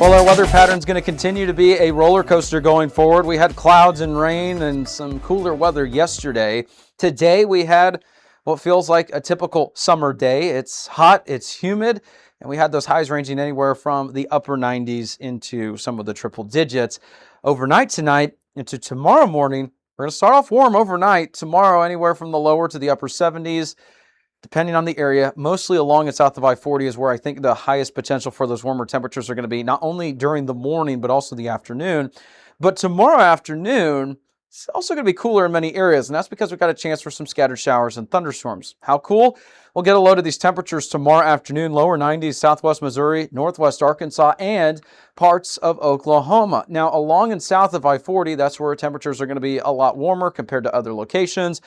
Well, our weather pattern is going to continue to be a roller coaster going forward. We had clouds and rain and some cooler weather yesterday. Today we had what feels like a typical summer day. It's hot, it's humid, and we had those highs ranging anywhere from the upper 90s into some of the triple digits. Overnight tonight into tomorrow morning, we're going to start off warm overnight. Tomorrow anywhere from the lower to the upper 70s. Depending on the area, mostly along and south of I-40 is where I think the highest potential for those warmer temperatures are going to be, not only during the morning, but also the afternoon. But tomorrow afternoon, it's also going to be cooler in many areas, and that's because we've got a chance for some scattered showers and thunderstorms. How cool? We'll get a load of these temperatures tomorrow afternoon, lower 90s, southwest Missouri, northwest Arkansas, and parts of Oklahoma. Now, along and south of I-40, that's where temperatures are going to be a lot warmer compared to other locations.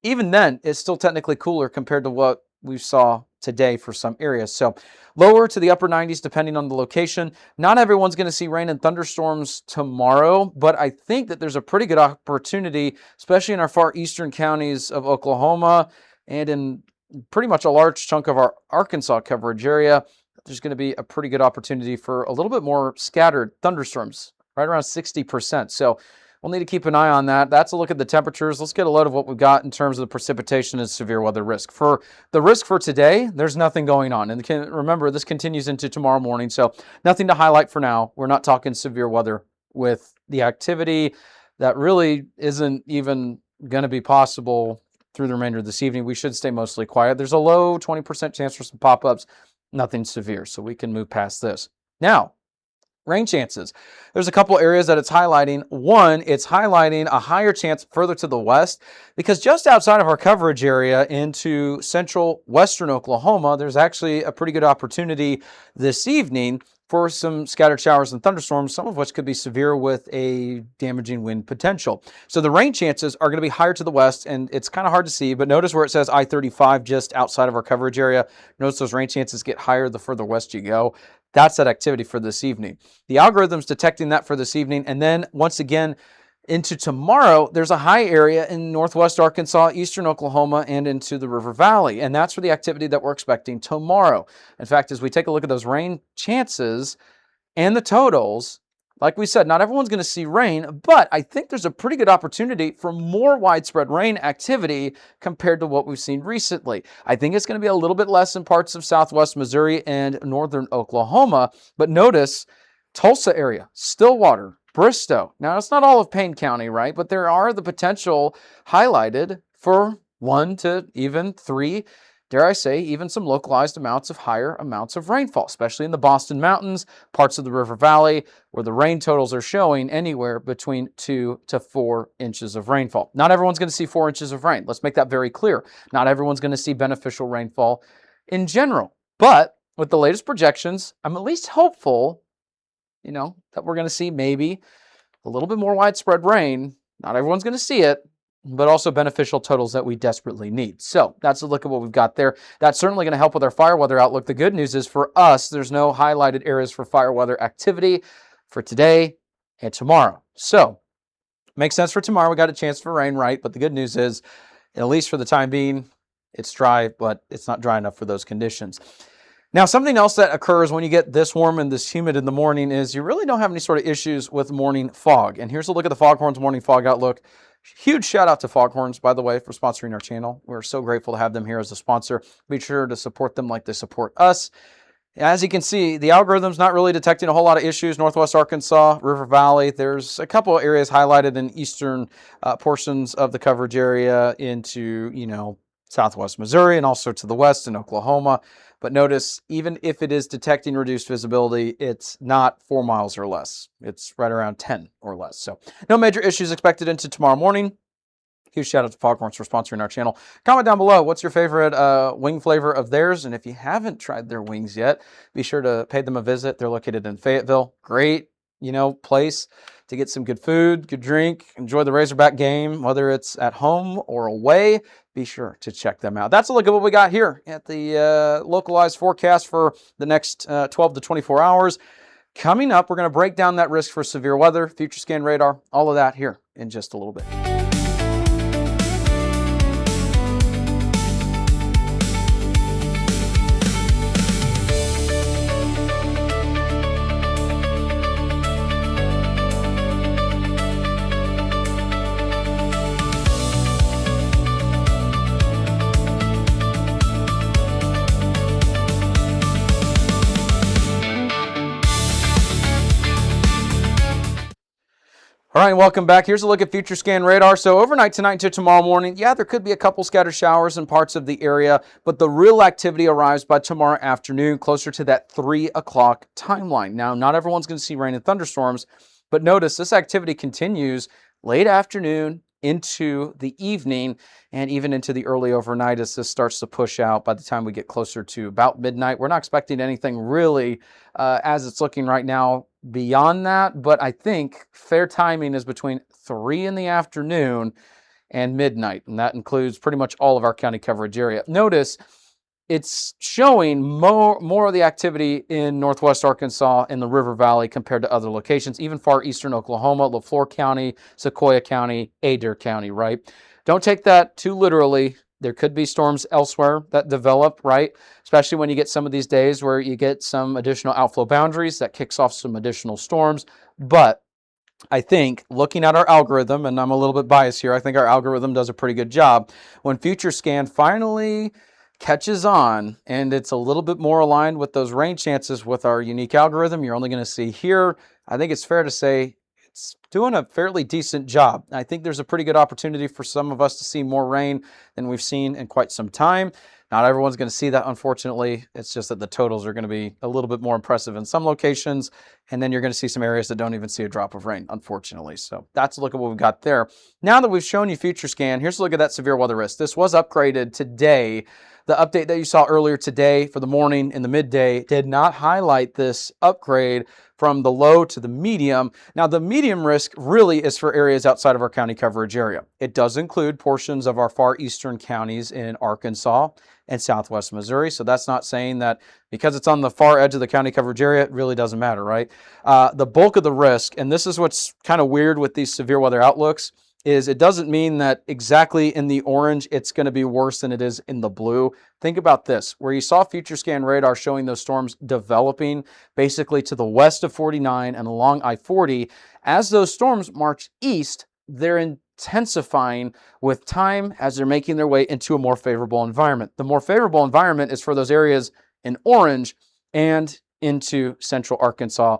Even then, it's still technically cooler compared to what we saw today for some areas. So lower to the upper 90s, depending on the location. Not everyone's going to see rain and thunderstorms tomorrow, but I think that there's a pretty good opportunity, especially in our far eastern counties of Oklahoma and in pretty much a large chunk of our Arkansas coverage area. There's going to be a pretty good opportunity for a little bit more scattered thunderstorms, right around 60%. So we'll need to keep an eye on that. That's a look at the temperatures. Let's get a load of what we've got in terms of the precipitation and severe weather risk. For the risk for today, there's nothing going on. And remember, this continues into tomorrow morning, so nothing to highlight for now. We're not talking severe weather with the activity that really isn't even going to be possible through the remainder of this evening. We should stay mostly quiet. There's a low 20% chance for some pop-ups, nothing severe, so we can move past this. Now, rain chances. There's a couple areas that it's highlighting. One, it's highlighting a higher chance further to the west because just outside of our coverage area into central western Oklahoma, there's actually a pretty good opportunity this evening for some scattered showers and thunderstorms, some of which could be severe with a damaging wind potential. So the rain chances are going to be higher to the west, and it's kind of hard to see, but notice where it says I-35 just outside of our coverage area. Notice those rain chances get higher the further west you go. That's that activity for this evening. The algorithm's detecting that for this evening. And then once again, into tomorrow, there's a high area in northwest Arkansas, eastern Oklahoma, and into the River Valley. And that's for the activity that we're expecting tomorrow. In fact, as we take a look at those rain chances and the totals, like we said, not everyone's going to see rain, but I think there's a pretty good opportunity for more widespread rain activity compared to what we've seen recently. I think it's going to be a little bit less in parts of southwest Missouri and northern Oklahoma, but notice Tulsa area, Stillwater, Bristow. Now, it's not all of Payne County, right? But there are the potential highlighted for 1 to even 3, dare I say, even some localized higher amounts of rainfall, especially in the Boston Mountains, parts of the River Valley, where the rain totals are showing anywhere between 2 to 4 inches of rainfall. Not everyone's going to see 4 inches of rain. Let's make that very clear. Not everyone's going to see beneficial rainfall in general. But with the latest projections, I'm at least hopeful, that we're going to see maybe a little bit more widespread rain. Not everyone's going to see it, but also beneficial totals that we desperately need. So that's a look at what we've got there. That's certainly going to help with our fire weather outlook. The good news is for us, there's no highlighted areas for fire weather activity for today and tomorrow. So makes sense for tomorrow. We got a chance for rain, right? But the good news is, at least for the time being, it's dry, but it's not dry enough for those conditions. Now, something else that occurs when you get this warm and this humid in the morning is you really don't have any sort of issues with morning fog. And here's a look at the Foghorns morning fog outlook. Huge shout out to Foghorns, by the way, for sponsoring our channel. We're so grateful to have them here as a sponsor. Be sure to support them like they support us. As you can see, the algorithm's not really detecting a whole lot of issues. Northwest Arkansas, River Valley. There's a couple of areas highlighted in eastern portions of the coverage area into, southwest Missouri and also to the west in Oklahoma. But notice, even if it is detecting reduced visibility, it's not 4 miles or less. It's right around 10 or less. So no major issues expected into tomorrow morning. Huge shout out to Foghorns for sponsoring our channel. Comment down below, what's your favorite wing flavor of theirs? And if you haven't tried their wings yet, be sure to pay them a visit. They're located in Fayetteville. Great, place to get some good food, good drink, enjoy the Razorback game, whether it's at home or away. Be sure to check them out. That's a look at what we got here at the localized forecast for the next 12 to 24 hours. Coming up, we're going to break down that risk for severe weather, future scan radar, all of that here in just a little bit. All right, welcome back. Here's a look at future scan radar. So overnight tonight to tomorrow morning, yeah, there could be a couple scattered showers in parts of the area, but the real activity arrives by tomorrow afternoon, closer to that 3 o'clock timeline. Now, not everyone's going to see rain and thunderstorms, but notice this activity continues late afternoon into the evening and even into the early overnight as this starts to push out by the time we get closer to about midnight. We're not expecting anything really as it's looking right now beyond that, but I think fair timing is between 3 in the afternoon and midnight, and that includes pretty much all of our county coverage area. Notice it's showing more of the activity in northwest Arkansas and the River Valley compared to other locations, even far eastern Oklahoma, LaFleur County, Sequoia County, Adair County, right? Don't take that too literally. There could be storms elsewhere that develop, right? Especially when you get some of these days where you get some additional outflow boundaries that kicks off some additional storms. But I think looking at our algorithm, and I'm a little bit biased here, I think our algorithm does a pretty good job. When Future Scan finally catches on and it's a little bit more aligned with those rain chances with our unique algorithm you're only going to see here, I think it's fair to say it's doing a fairly decent job. I think there's a pretty good opportunity for some of us to see more rain than we've seen in quite some time. Not everyone's going to see that, unfortunately. It's just that the totals are going to be a little bit more impressive in some locations, and then you're going to see some areas that don't even see a drop of rain, unfortunately. So that's a look at what we've got there. Now that we've shown you Future Scan, here's a look at that severe weather risk. This was upgraded today. The update that you saw earlier today for the morning and the midday did not highlight this upgrade from the low to the medium. Now, the medium risk really is for areas outside of our county coverage area. It does include portions of our far eastern counties in Arkansas and southwest Missouri. So that's not saying that because it's on the far edge of the county coverage area, it really doesn't matter, right? The bulk of the risk, and this is what's kind of weird with these severe weather outlooks, is it doesn't mean that exactly in the orange it's going to be worse than it is in the blue. Think about this, where you saw Future Scan radar showing those storms developing basically to the west of 49 and along I-40. As those storms march east, they're intensifying with time as they're making their way into a more favorable environment. The more favorable environment is for those areas in orange and into central Arkansas,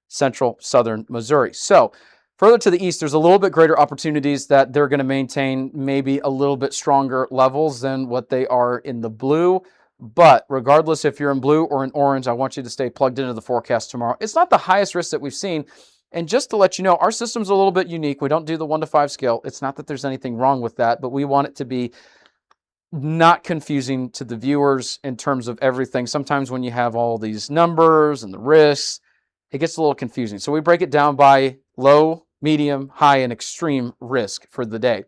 central southern Missouri. So further to the east, there's a little bit greater opportunities that they're going to maintain maybe a little bit stronger levels than what they are in the blue. But regardless if you're in blue or in orange, I want you to stay plugged into the forecast tomorrow. It's not the highest risk that we've seen. And just to let you know, our system's a little bit unique. We don't do the 1 to 5 scale. It's not that there's anything wrong with that, but we want it to be not confusing to the viewers in terms of everything. Sometimes when you have all these numbers and the risks, it gets a little confusing. So we break it down by low, medium, high, and extreme risk for the day.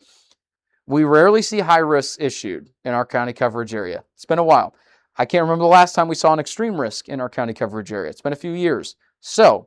We rarely see high risks issued in our county coverage area. It's been a while. I can't remember the last time we saw an extreme risk in our county coverage area. It's been a few years. So,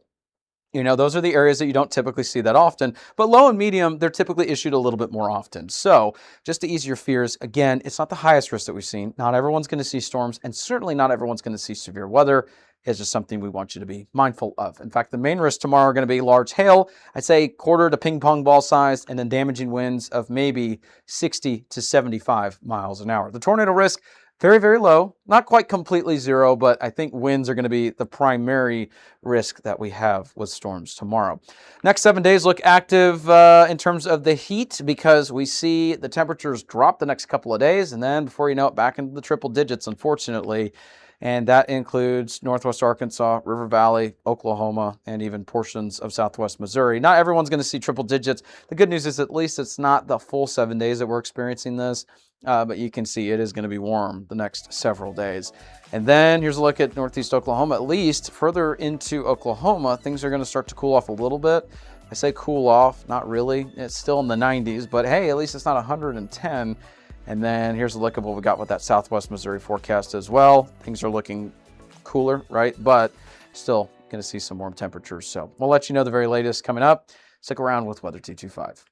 those are the areas that you don't typically see that often, but low and medium, they're typically issued a little bit more often. So just to ease your fears, again, it's not the highest risk that we've seen. Not everyone's going to see storms, and certainly not everyone's going to see severe weather. Is just something we want you to be mindful of. In fact, the main risks tomorrow are going to be large hail, I'd say quarter to ping pong ball size, and then damaging winds of maybe 60 to 75 miles an hour. The tornado risk, very, very low, not quite completely zero, but I think winds are going to be the primary risk that we have with storms tomorrow. Next 7 days look active in terms of the heat because we see the temperatures drop the next couple of days, and then before you know it, back into the triple digits, unfortunately. And that includes northwest Arkansas, River Valley, Oklahoma, and even portions of southwest Missouri. Not everyone's going to see triple digits. The good news is at least it's not the full 7 days that we're experiencing this, but you can see it is going to be warm the next several days. And then here's a look at northeast Oklahoma. At least further into Oklahoma, things are going to start to cool off a little bit. I say cool off, not really. It's still in the 90s, but hey, at least it's not 110. And then here's a look at what we got with that southwest Missouri forecast as well. Things are looking cooler, right? But still going to see some warm temperatures. So we'll let you know the very latest coming up. Stick around with Weather 225.